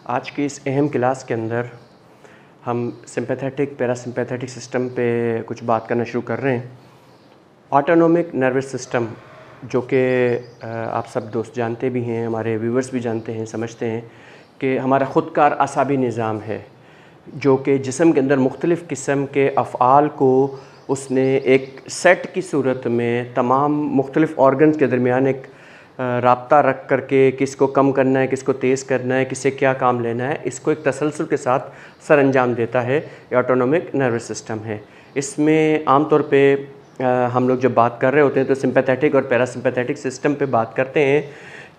आज की इस अहम क्लास के अंदर हम सिंपैथेटिक पैरासिम्पैथेटिक सिस्टम पे कुछ बात करना शुरू कर रहे हैं। ऑटोनोमिक नर्वस सिस्टम, जो कि आप सब दोस्त जानते भी हैं, हमारे व्यूवर्स भी जानते हैं, समझते हैं कि हमारा ख़ुदकार असाबी निज़ाम है, जो कि जिस्म के अंदर मुख्तलिफ़ किस्म के अफ़आल को उसने एक सेट की सूरत में तमाम मुख्तलिफ़ ऑर्गन्स के दरमियान एक राब्ता रख करके किसको कम करना है, किसको तेज़ करना है, किससे क्या काम लेना है, इसको एक तसलसल के साथ सर अंजाम देता है। ये ऑटोनोमिक नर्वस सिस्टम है। इसमें आम तौर पे हम लोग जब बात कर रहे होते हैं तो सिंपैथेटिक और पैरासिम्पैथेटिक सिस्टम पे बात करते हैं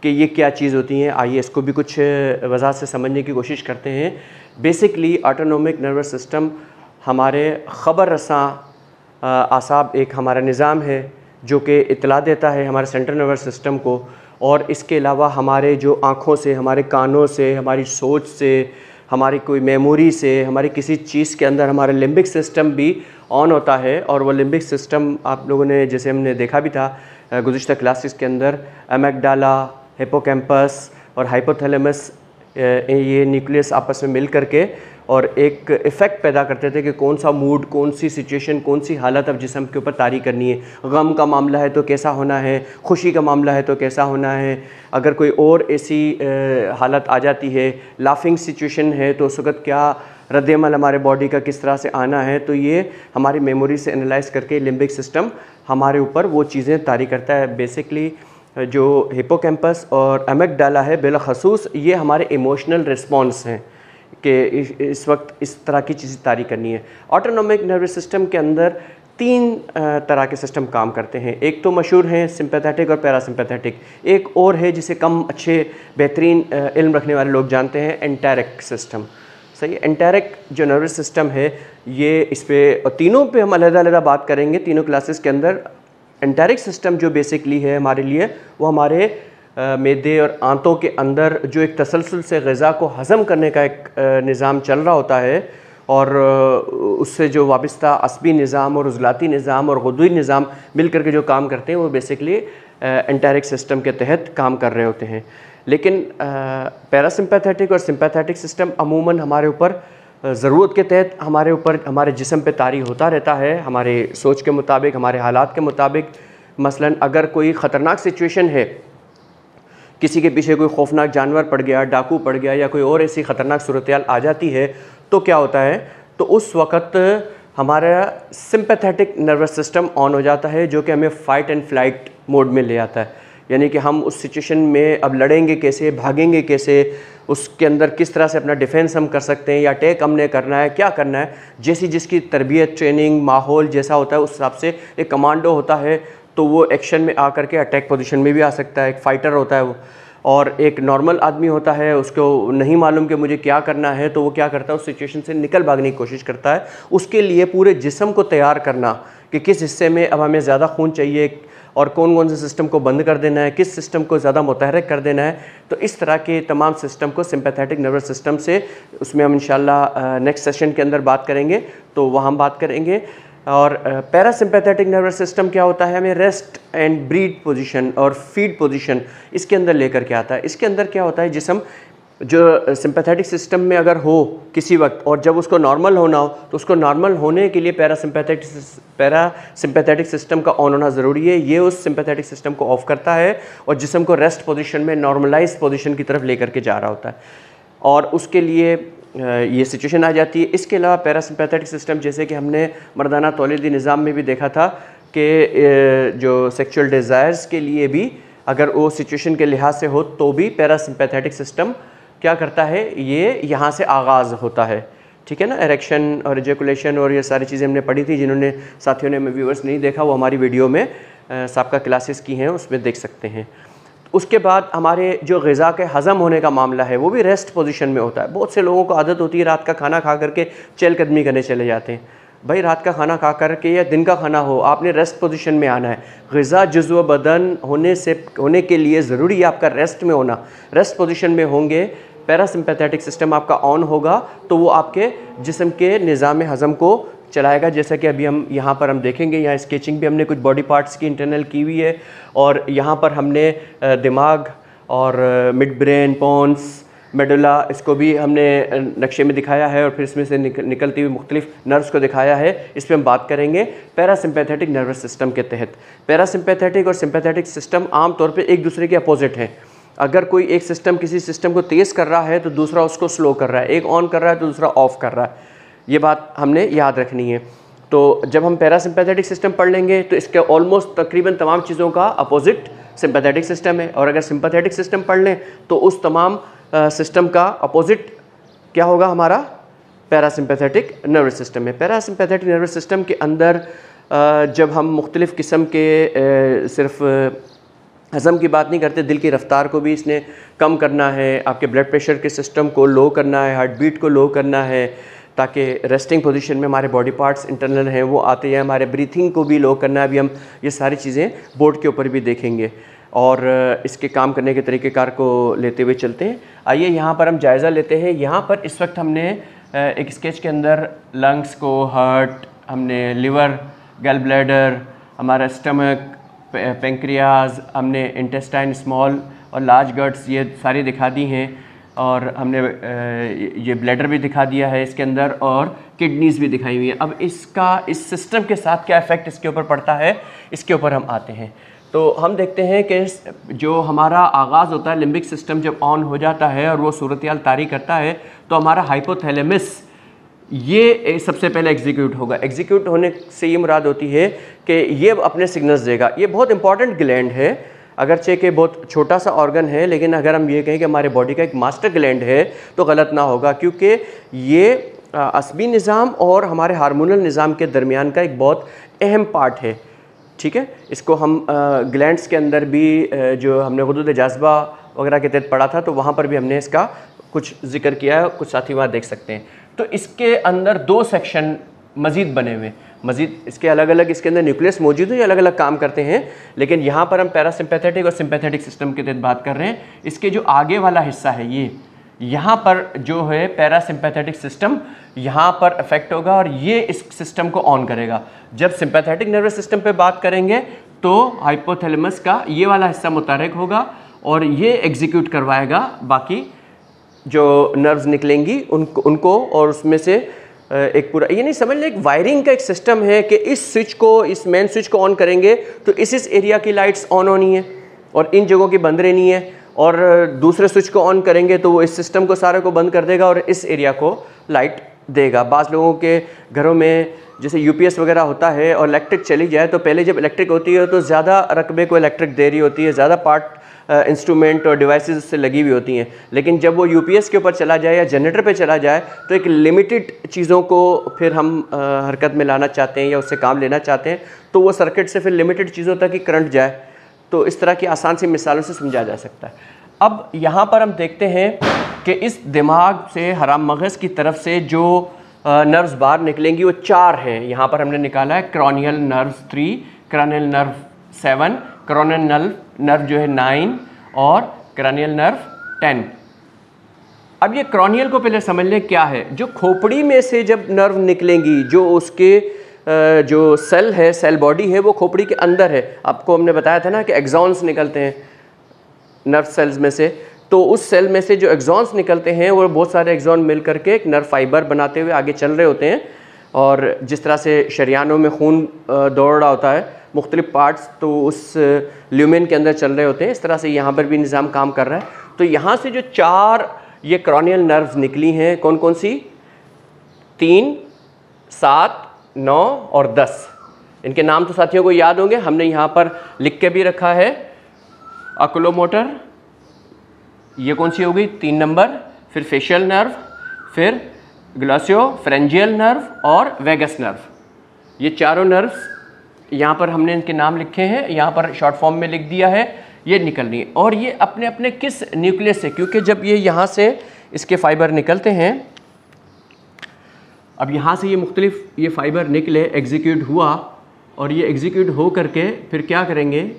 कि ये क्या चीज़ होती हैं। आइए इसको भी कुछ वज़ाहत से समझने की कोशिश करते हैं। बेसिकली ऑटोनोमिक नर्वस सिस्टम हमारे ख़बर रसां आसाब एक हमारा निज़ाम है जो कि इत्तला देता है हमारे सेंट्रल नर्वस सिस्टम को, और इसके अलावा हमारे जो आँखों से, हमारे कानों से, हमारी सोच से, हमारी कोई मेमोरी से, हमारी किसी चीज़ के अंदर हमारा लिम्बिक सिस्टम भी ऑन होता है। और वो लिम्बिक सिस्टम आप लोगों ने, जैसे हमने देखा भी था गुज़िश्ता क्लासेस के अंदर, अमेगडाला, हिप्पोकैम्पस और हाइपोथैलेमस, ये न्यूक्लियस आपस में मिल करके और एक इफ़ेक्ट पैदा करते थे कि कौन सा मूड, कौन सी सिचुएशन, कौन सी हालत अब जिस्म के ऊपर तारी करनी है। गम का मामला है तो कैसा होना है, खुशी का मामला है तो कैसा होना है, अगर कोई और ऐसी हालत आ जाती है, लाफिंग सिचुएशन है तो उस वक़्त क्या रद्द-ए-अमल हमारे बॉडी का किस तरह से आना है। तो ये हमारी मेमोरी से एनालाइज करके लिम्बिक सिस्टम हमारे ऊपर वो चीज़ें तारी करता है। बेसिकली जो हिप्पोकैम्पस और अमेगडाला है बिलख़सूस, ये हमारे इमोशनल रिस्पॉन्स हैं कि इस वक्त इस तरह की चीज़ें तारी करनी है। ऑटोनोमिक नर्वस सिस्टम के अंदर तीन तरह के सिस्टम काम करते हैं। एक तो मशहूर हैं सिंपैथेटिक और पैरासिम्पैथेटिक, एक और है जिसे कम अच्छे बेहतरीन इल्म रखने वाले लोग जानते हैं, एंटेरिक सिस्टम। सही है। एंटेरिक जो नर्वस सिस्टम है, ये इस पे तीनों पे हम अलग-अलग बात करेंगे तीनों क्लासेस के अंदर। एंटेरिक सिस्टम जो बेसिकली है हमारे लिए, वो हमारे मैदे और आंतों के अंदर जो एक तसलसल से ग़िज़ा को हज़म करने का एक निज़ाम चल रहा होता है, और उससे जो वाबस्ता असबी निज़ाम और उज़लाती निज़ाम और ग़ुद्वी निज़ाम मिल कर के जो काम करते हैं, वो बेसिकली एंटेरिक सिस्टम के तहत काम कर रहे होते हैं। लेकिन पैरासिम्पैथेटिक और सिंपैथेटिक सिस्टम अमूमन हमारे ऊपर ज़रूरत के तहत हमारे ऊपर हमारे जिस्म पे तारी होता रहता है, हमारे सोच के मुताबिक, हमारे हालात के मुताबिक। मसलन अगर कोई ख़तरनाक सिचुएशन है, किसी के पीछे कोई खौफनाक जानवर पड़ गया, डाकू पड़ गया, या कोई और ऐसी ख़तरनाक सूरत-ए-हाल आ जाती है, तो क्या होता है, तो उस वक़्त हमारा सिंपैथेटिक नर्वस सिस्टम ऑन हो जाता है, जो कि हमें फ़ाइट एंड फ्लाइट मोड में ले आता है। यानी कि हम उस सिचुएशन में अब लड़ेंगे कैसे, भागेंगे कैसे, उसके अंदर किस तरह से अपना डिफेंस हम कर सकते हैं, या अटैक हमने करना है, क्या करना है। जैसी जिसकी तरबियत, ट्रेनिंग, माहौल जैसा होता है, उस हिसाब से एक कमांडो होता है, तो वो एक्शन में आकर के अटैक पोजीशन में भी आ सकता है। एक फ़ाइटर होता है वो, और एक नॉर्मल आदमी होता है, उसको नहीं मालूम कि मुझे क्या करना है, तो वो क्या करता है, उस सिचुएशन से निकल भागने की कोशिश करता है। उसके लिए पूरे जिस्म को तैयार करना कि किस हिस्से में अब हमें ज़्यादा खून चाहिए और कौन कौन से सिस्टम को बंद कर देना है, किस सिस्टम को ज़्यादा मुतहरक कर देना है। तो इस तरह के तमाम सिस्टम को सिंपैथेटिक नर्वस सिस्टम से, उसमें हम इंशाल्लाह नेक्स्ट सेशन के अंदर बात करेंगे, तो वहाँ हम बात करेंगे। और पैरासिम्पैथेटिक नर्वस सिस्टम क्या होता है, हमें रेस्ट एंड ब्रीड पोजीशन और फीड पोजीशन इसके अंदर लेकर के आता है। इसके अंदर क्या होता है, जिस्म जो सिंपैथेटिक सिस्टम में अगर हो किसी वक्त, और जब उसको नॉर्मल होना हो, तो उसको नॉर्मल होने के लिए पैरासिम्पैथेटिक सिस्टम का ऑन होना ज़रूरी है। ये उस सिंपैथेटिक सिस्टम को ऑफ करता है और जिस्म को रेस्ट पोजीशन में, नॉर्मलाइज पोजीशन की तरफ लेकर के जा रहा होता है, और उसके लिए ये सिचुएशन आ जाती है। इसके अलावा पैरासिम्पैथेटिक सिस्टम, जैसे कि हमने मर्दाना तौलीदी निज़ाम में भी देखा था कि जो सेक्सुअल डिज़ायर्स के लिए भी अगर वो सिचुएशन के लिहाज से हो, तो भी पैरासिम्पैथेटिक सिस्टम क्या करता है, ये यहाँ से आगाज़ होता है। ठीक है ना। एरेक्शन और इजैकुलेशन और ये सारी चीज़ें हमने पढ़ी थी। जिन्होंने साथियों ने व्यूअर्स नहीं देखा, वो हमारी वीडियो में साबका क्लासेस की हैं, उसमें देख सकते हैं। उसके बाद हमारे जो ग़िज़ा के हज़म होने का मामला है, वो भी रेस्ट पोजीशन में होता है। बहुत से लोगों को आदत होती है रात का खाना खा करके चहलकदमी करने चले जाते हैं। भाई, रात का खाना खा करके या दिन का खाना हो, आपने रेस्ट पोजीशन में आना है। ग़िज़ा जुज़्व बदन होने के लिए ज़रूरी है आपका रेस्ट में होना। रेस्ट पोजीशन में होंगे, पैरासिम्पैथेटिक सिस्टम आपका ऑन होगा, तो वो आपके जिस्म के निज़ाम हज़म को चलाएगा। जैसा कि अभी हम यहाँ पर हम देखेंगे, यहाँ स्केचिंग भी हमने कुछ बॉडी पार्ट्स की इंटरनल की हुई है, और यहाँ पर हमने दिमाग और मिड ब्रेन, पॉन्स मेडुला, इसको भी हमने नक्शे में दिखाया है और फिर इसमें से निकलती हुई मुख्तलिफ नर्व्स को दिखाया है। इस पर हम बात करेंगे पैरासिम्पैथेटिक नर्वस सिस्टम के तहत। पैरासिम्पैथेटिक और सिम्पैथेटिक सिस्टम आम तौर पे एक दूसरे के अपोजिट हैं। अगर कोई एक सिस्टम किसी सिस्टम को तेज़ कर रहा है तो दूसरा उसको स्लो कर रहा है, एक ऑन कर रहा है तो दूसरा ऑफ कर रहा है। ये बात हमने याद रखनी है। तो जब हम पैरासिम्पैथेटिक सिस्टम पढ़ लेंगे तो इसके ऑलमोस्ट तकरीबन तमाम चीज़ों का अपोजिट सिम्पैथेटिक सिस्टम है, और अगर सिम्पैथेटिक सिस्टम पढ़ लें तो उस तमाम सिस्टम का अपोजिट क्या होगा, हमारा पैरासिम्पैथेटिक नर्वस सिस्टम है। पैरासिम्पैथेटिक नर्वस सिस्टम के अंदर जब हम मुख्तलिफ़ किस्म के सिर्फ हज़म की बात नहीं करते, दिल की रफ़्तार को भी इसने कम करना है, आपके ब्लड प्रेशर के सिस्टम को लो करना है, हार्ट बीट को लो करना है ताकि रेस्टिंग पोजीशन में हमारे बॉडी पार्ट्स इंटरनल हैं वो आते हैं, हमारे ब्रीथिंग को भी लो करना है। अभी हम ये सारी चीज़ें बोर्ड के ऊपर भी देखेंगे और इसके काम करने के तरीक़ेकार को लेते हुए चलते हैं। आइए यहाँ पर हम जायज़ा लेते हैं। यहाँ पर इस वक्त हमने एक स्केच के अंदर लंग्स को, हार्ट, हमने लिवर, गैल ब्लैडर, हमारा स्टमक, पेंक्रियाज, हमने इंटेस्टाइन स्मॉल और लार्ज गट्स ये सारी दिखा दी हैं, और हमने ये ब्लैडर भी दिखा दिया है इसके अंदर, और किडनीज़ भी दिखाई हुई हैं। अब इसका इस सिस्टम के साथ क्या इफ़ेक्ट इसके ऊपर पड़ता है, इसके ऊपर हम आते हैं। तो हम देखते हैं कि जो हमारा आगाज़ होता है, लिम्बिक सिस्टम जब ऑन हो जाता है और वो सूरत-हाल तारी करता है तो हमारा हाइपोथैलेमस ये सबसे पहले एग्जीक्यूट होगा। एग्जीक्यूट होने से ये मुराद होती है कि ये अपने सिग्नल्स देगा। ये बहुत इंपॉर्टेंट ग्लैंड है, अगरचे कि बहुत छोटा सा ऑर्गन है, लेकिन अगर हम ये कहें कि हमारे बॉडी का एक मास्टर ग्लैंड है तो गलत ना होगा, क्योंकि ये असबी निज़ाम और हमारे हार्मोनल निज़ाम के दरमियान का एक बहुत अहम पार्ट है। ठीक है, इसको हम ग्लैंड्स के अंदर भी जो हमने हुदूद जाज़बा वगैरह के तहत पढ़ा था तो वहाँ पर भी हमने इसका कुछ जिक्र किया है, कुछ साथी वहाँ देख सकते हैं। तो इसके अंदर दो सेक्शन मज़ीद बने हुए, मज़ीद इसके अलग अलग इसके अंदर न्यूक्लियस मौजूद है, ये अलग अलग काम करते हैं, लेकिन यहाँ पर हम पैरासिम्पैथेटिक और सिम्पैथेटिक सिस्टम के तहत बात कर रहे हैं। इसके जो आगे वाला हिस्सा है ये यहाँ पर जो है पैरासिम्पैथेटिक सिस्टम यहाँ पर अफेक्ट होगा और ये इस सिस्टम को ऑन करेगा। जब सिम्पैथेटिक नर्वस सिस्टम पे बात करेंगे तो हाइपोथैलेमस का ये वाला हिस्सा मुतहर्रिक होगा और ये एग्जीक्यूट करवाएगा बाकी जो नर्व्स निकलेंगी उनको और उसमें से एक पूरा, ये नहीं समझ लें, एक वायरिंग का एक सिस्टम है कि इस स्विच को, इस मेन स्विच को ऑन करेंगे तो इस एरिया की लाइट्स ऑन होनी है और इन जगहों की बंद रहनी है, और दूसरे स्विच को ऑन करेंगे तो वो इस सिस्टम को सारे को बंद कर देगा और इस एरिया को लाइट देगा। बाज़ लोगों के घरों में जैसे यूपीएस वगैरह होता है और इलेक्ट्रिक चली जाए तो पहले जब इलेक्ट्रिक होती है तो ज़्यादा रकबे को इलेक्ट्रिक दे रही होती है, ज़्यादा पार्ट इंस्ट्रूमेंट और डिवाइसेस उससे लगी हुई होती हैं, लेकिन जब वो यूपीएस के ऊपर चला जाए या जनरेटर पे चला जाए तो एक लिमिटेड चीज़ों को फिर हम हरकत में लाना चाहते हैं या उससे काम लेना चाहते हैं तो वो सर्किट से फिर लिमिटेड चीज़ों तक ही करंट जाए। तो इस तरह की आसान सी मिसालों से समझा जा सकता है। अब यहाँ पर हम देखते हैं कि इस दिमाग से हराम मगज़ की तरफ से जो नर्व्स बाहर निकलेंगी वो 4 हैं। यहाँ पर हमने निकाला है क्रॉनियल नर्व 3, क्रैनियल नर्व 7, क्रॉनियल नर्व जो है 9 और क्रैनियल नर्व 10। अब ये क्रॉनियल को पहले समझ लें क्या है। जो खोपड़ी में से जब नर्व निकलेंगी, जो उसके जो सेल है, सेल बॉडी है, वो खोपड़ी के अंदर है। आपको हमने बताया था ना कि एक्सॉन्स निकलते हैं नर्व सेल्स में से, तो उस सेल में से जो एक्सॉन्स निकलते हैं वो बहुत सारे एक्सॉन मिल करके एक नर्व फाइबर बनाते हुए आगे चल रहे होते हैं, और जिस तरह से शरियानों में खून दौड़ रहा होता है मुख्तलिफ पार्ट्स तो उस ल्यूमेन के अंदर चल रहे होते हैं, इस तरह से यहाँ पर भी निज़ाम काम कर रहा है। तो यहाँ से जो 4 ये क्रॉनियल नर्व्स निकली हैं, कौन कौन सी? 3, 7, 9 और 10। इनके नाम तो साथियों को याद होंगे, हमने यहाँ पर लिख के भी रखा है। अकुलोमोटर, ये कौन सी हो गई? 3 नंबर, फिर फेशियल नर्व, फिर ग्लॉसियोफरेंजियल नर्व और वेगस नर्व। ये चारों नर्व्स यहाँ पर हमने इनके नाम लिखे हैं, यहाँ पर शॉर्ट फॉर्म में लिख दिया है, ये निकल रही है। और ये अपने अपने किस न्यूक्लियस से, क्योंकि जब ये यहाँ से इसके फाइबर निकलते हैं, अब यहाँ से ये मुख्तलिफ ये फाइबर निकले, एग्जीक्यूट हुआ, और ये एग्जीक्यूट हो करके फिर क्या करेंगे,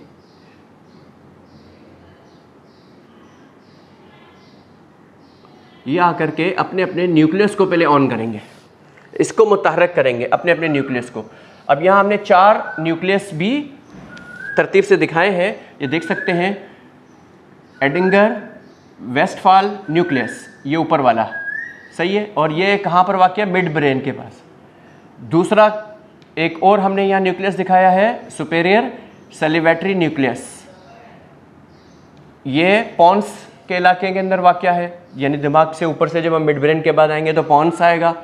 ये आकर के अपने अपने न्यूक्लियस को पहले ऑन करेंगे, इसको मुतहर्रिक करेंगे अपने अपने न्यूक्लियस को। अब यहाँ हमने 4 न्यूक्लियस भी तरतीब से दिखाए हैं, ये देख सकते हैं। एडिंगर, वेस्टफॉल न्यूक्लियस, ये ऊपर वाला सही है, और ये कहाँ पर वाक़ है, मिड ब्रेन के पास। दूसरा एक और हमने यहाँ न्यूक्लियस दिखाया है, सुपेरियर सैलिवेटरी न्यूक्लियस, ये पॉन्स के इलाके के अंदर वाक़ है, यानी दिमाग से ऊपर से जब हम मिड ब्रेन के बाद आएंगे तो पॉन्स आएगा।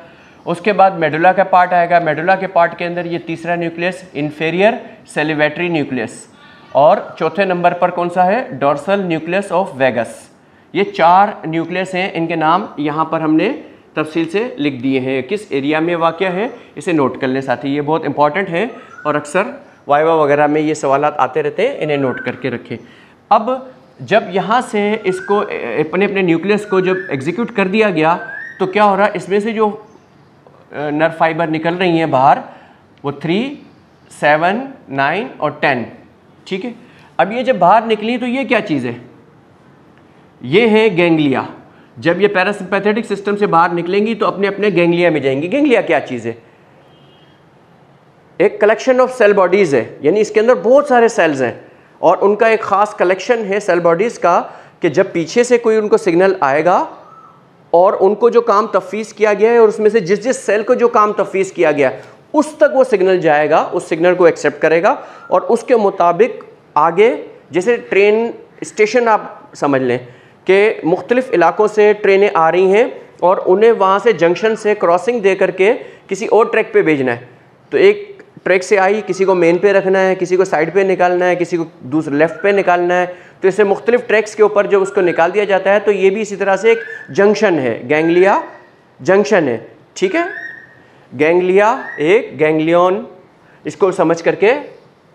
उसके बाद मेडुला का पार्ट आएगा, मेडुला के पार्ट के अंदर ये तीसरा न्यूक्लियस इन्फेरियर सैलिवेटरी न्यूक्लियस, और चौथे नंबर पर कौन सा है, डोर्सल न्यूक्लियस ऑफ वेगस। ये 4 न्यूक्लियस हैं, इनके नाम यहाँ पर हमने तफसील से लिख दिए हैं, किस एरिया में वाक़ है, इसे नोट कर लें साथी, ये बहुत इंपॉर्टेंट है और अक्सर वाइवा वगैरह में ये सवालात आते रहते हैं, इन्हें नोट करके रखें। अब जब यहाँ से इसको अपने अपने न्यूक्लियस को जब एग्जीक्यूट कर दिया गया तो क्या हो रहा है, इसमें से जो नर्व फाइबर निकल रही हैं बाहर वो 3, 7, 9 और 10, ठीक है। अब ये जब बाहर निकली तो ये क्या चीज़ है, ये है गैंग्लिया। जब ये पैरासिम्पैथेटिक सिस्टम से बाहर निकलेंगी तो अपने अपने गैंग्लिया में जाएंगी। गैंग्लिया क्या चीज़ है, एक कलेक्शन ऑफ सेल बॉडीज़ है, यानी इसके अंदर बहुत सारे सेल्स हैं और उनका एक ख़ास कलेक्शन है सेल बॉडीज़ का, कि जब पीछे से कोई उनको सिग्नल आएगा और उनको जो काम तफवीज़ किया गया है और उसमें से जिस जिस सेल को जो काम तफवीज़ किया गया उस तक वो सिग्नल जाएगा, उस सिग्नल को एक्सेप्ट करेगा और उसके मुताबिक आगे, जैसे ट्रेन स्टेशन आप समझ लें कि मुख्तलिफ़ इलाकों से ट्रेनें आ रही हैं और उन्हें वहाँ से जंक्शन से क्रॉसिंग दे करके किसी और ट्रैक पे भेजना है। तो एक ट्रैक से आई, किसी को मेन पे रखना है, किसी को साइड पे निकालना है, किसी को दूसरे लेफ़्ट पे निकालना है, तो इससे मुख्तलिफ ट्रैक्स के ऊपर जब उसको निकाल दिया जाता है तो ये भी इसी तरह से एक जंक्शन है, गैंग्लिया जंक्शन है, ठीक है। गैंग्लिया एक गैंग्लियन, इसको समझ करके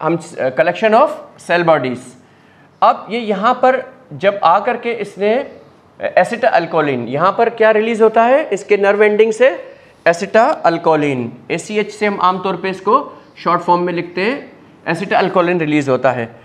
हम कलेक्शन ऑफ सेल बॉडीज़। अब ये यहाँ पर जब आ करके इसने एसिटाल्कोलिन, यहाँ पर क्या रिलीज़ होता है, इसके नर्व एंडिंग से एसिटाल्कोलिन, ACH से हम आमतौर पे इसको शॉर्ट फॉर्म में लिखते हैं, एसिटाल्कोलिन रिलीज़ होता है।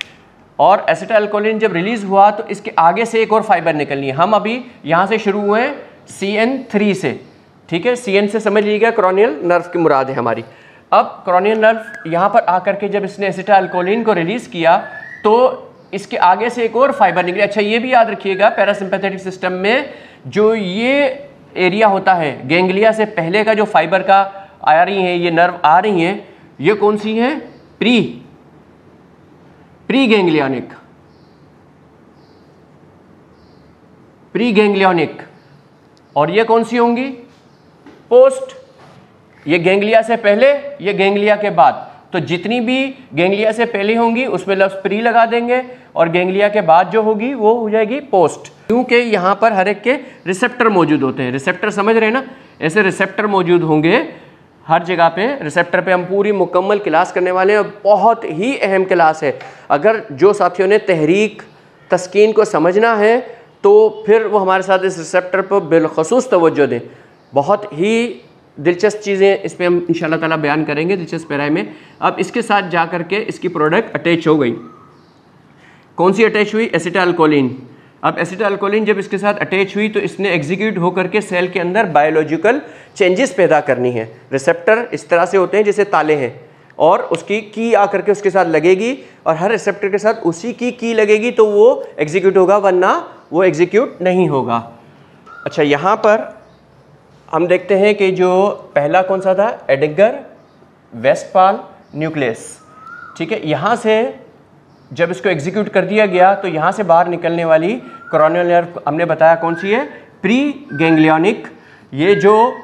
और एसिटाल्कोलिन जब रिलीज़ हुआ तो इसके आगे से एक और फाइबर निकलनी है। हम अभी यहाँ से शुरू हुए हैं CN3 से, ठीक है। CN से समझ लीजिएगा क्रॉनियल नर्व की मुराद है हमारी। अब क्रॉनियल नर्व यहाँ पर आकर के जब इसने एसिटाल्कोलिन को रिलीज़ किया तो इसके आगे से एक और फाइबर निकली। अच्छा ये भी याद रखिएगा, पैरासिम्पैथेटिक सिस्टम में जो ये एरिया होता है, गैंग्लिया से पहले का जो फाइबर का आ रही हैं, ये नर्व आ रही हैं, ये कौन सी हैं, प्री गैंग्लियोनिक, और ये कौन सी होंगी, पोस्ट। ये गैंग्लिया से पहले, ये गैंग्लिया के बाद। तो जितनी भी गैंग्लिया से पहले होंगी उसमें लफ्ज़ प्री लगा देंगे और गैंग्लिया के बाद जो होगी वो हो जाएगी पोस्ट, क्योंकि यहाँ पर हर एक के रिसेप्टर मौजूद होते हैं। रिसेप्टर समझ रहे हैं ना, ऐसे रिसेप्टर मौजूद होंगे हर जगह पे। रिसेप्टर पे हम पूरी मुकम्मल क्लास करने वाले हैं, बहुत ही अहम क्लास है। अगर जो साथियों ने तहरीक तस्कीन को समझना है तो फिर वो हमारे साथ इस रिसेप्टर पर बिलखसूस तवज्जो दें। बहुत ही दिलचस्प चीज़ें इस पर हम इंशाल्लाह ताला बयान करेंगे दिलचस्प पैराए में। अब इसके साथ जा कर के इसकी प्रोडक्ट अटैच हो गई। कौन सी अटैच हुई, एसिटाल्कोलिन। अब एसिटाल्कोलिन जब इसके साथ अटैच हुई तो इसने एग्जीक्यूट होकर के सेल के अंदर बायोलॉजिकल चेंजेस पैदा करनी है। रिसेप्टर इस तरह से होते हैं जैसे ताले हैं, और उसकी की आकर के उसके साथ लगेगी और हर रिसेप्टर के साथ उसी की लगेगी तो वो एग्जीक्यूट होगा, वरना वो एग्जीक्यूट नहीं होगा। अच्छा यहाँ पर हम देखते हैं कि जो पहला कौन सा था, एडिगर वेस्टफॉल न्यूक्लियस, ठीक है। यहाँ से जब इसको एग्जीक्यूट कर दिया गया तो यहाँ से बाहर निकलने वाली क्रॉनियल नर्व हमने बताया कौन सी है, प्री गैंग्लियोनिक। ये जो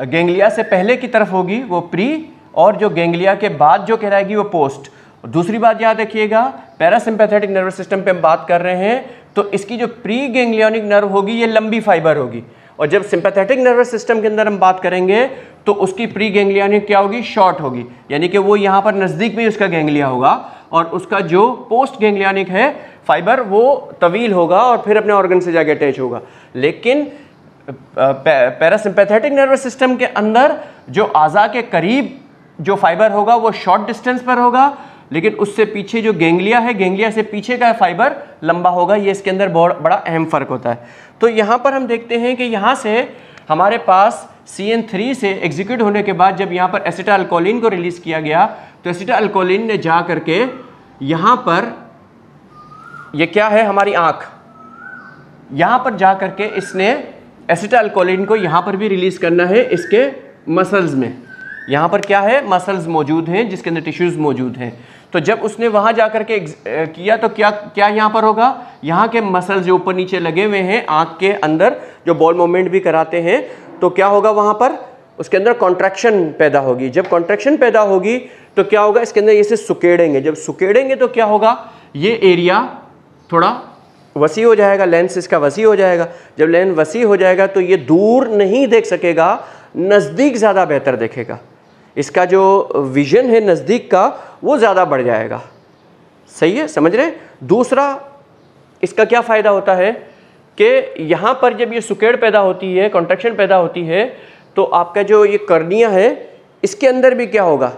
गैंग्लिया से पहले की तरफ होगी वो प्री, और जो गैंग्लिया के बाद जो कहलाएगी वो पोस्ट। दूसरी बात याद रखिएगा, पैरासिम्पैथेटिक नर्वस सिस्टम पे हम बात कर रहे हैं तो इसकी जो प्री गैंग्लियोनिक नर्व होगी ये लंबी फाइबर होगी, और जब सिंपैथेटिक नर्वस सिस्टम के अंदर हम बात करेंगे तो उसकी प्री गैंग्लियोनिक क्या होगी, शॉर्ट होगी, यानी कि वो यहाँ पर नज़दीक में उसका गैंग्लिया होगा, और उसका जो पोस्ट गैंग्लियोनिक है फाइबर वो तवील होगा और फिर अपने ऑर्गन से जाके अटैच होगा। लेकिन पैरासिम्पैथेटिक नर्वस सिस्टम के अंदर जो आज़ा के करीब जो फाइबर होगा वो शॉर्ट डिस्टेंस पर होगा, लेकिन उससे पीछे जो गैंग्लिया है, गैंग्लिया से पीछे का फाइबर लंबा होगा। ये इसके अंदर बहुत बड़ा अहम फ़र्क होता है। तो यहाँ पर हम देखते हैं कि यहाँ से हमारे पास CN3 से एग्जीक्यूट होने के बाद जब यहाँ पर एसिटाल्कोलिन को रिलीज़ किया गया तो एसिटाल्कोलिन ने जा करके यहाँ पर, ये क्या है, हमारी आँख, यहाँ पर जा करके इसने एसिटाइलकोलिन को यहाँ पर भी रिलीज करना है इसके मसल्स में। यहाँ पर क्या है, मसल्स मौजूद हैं जिसके अंदर टिश्यूज मौजूद हैं। तो जब उसने वहाँ जा करके किया तो क्या क्या यहाँ पर होगा, यहाँ के मसल्स जो ऊपर नीचे लगे हुए हैं आँख के अंदर जो बॉल मूवमेंट भी कराते हैं, तो क्या होगा वहाँ पर उसके अंदर कॉन्ट्रैक्शन पैदा होगी। जब कॉन्ट्रैक्शन पैदा होगी तो क्या होगा, इसके अंदर इसे सुकेड़ेंगे। जब सुकेड़ेंगे तो क्या होगा, ये एरिया थोड़ा वसी हो जाएगा, लेंस इसका वसी हो जाएगा। जब लेंस वसी हो जाएगा तो ये दूर नहीं देख सकेगा, नज़दीक ज़्यादा बेहतर देखेगा। इसका जो विजन है नज़दीक का वो ज़्यादा बढ़ जाएगा। सही है, समझ रहे। दूसरा इसका क्या फ़ायदा होता है कि यहाँ पर जब ये सुकेड़ पैदा होती है, कॉन्ट्रैक्शन पैदा होती है, तो आपका जो ये कर्निया है इसके अंदर भी क्या होगा,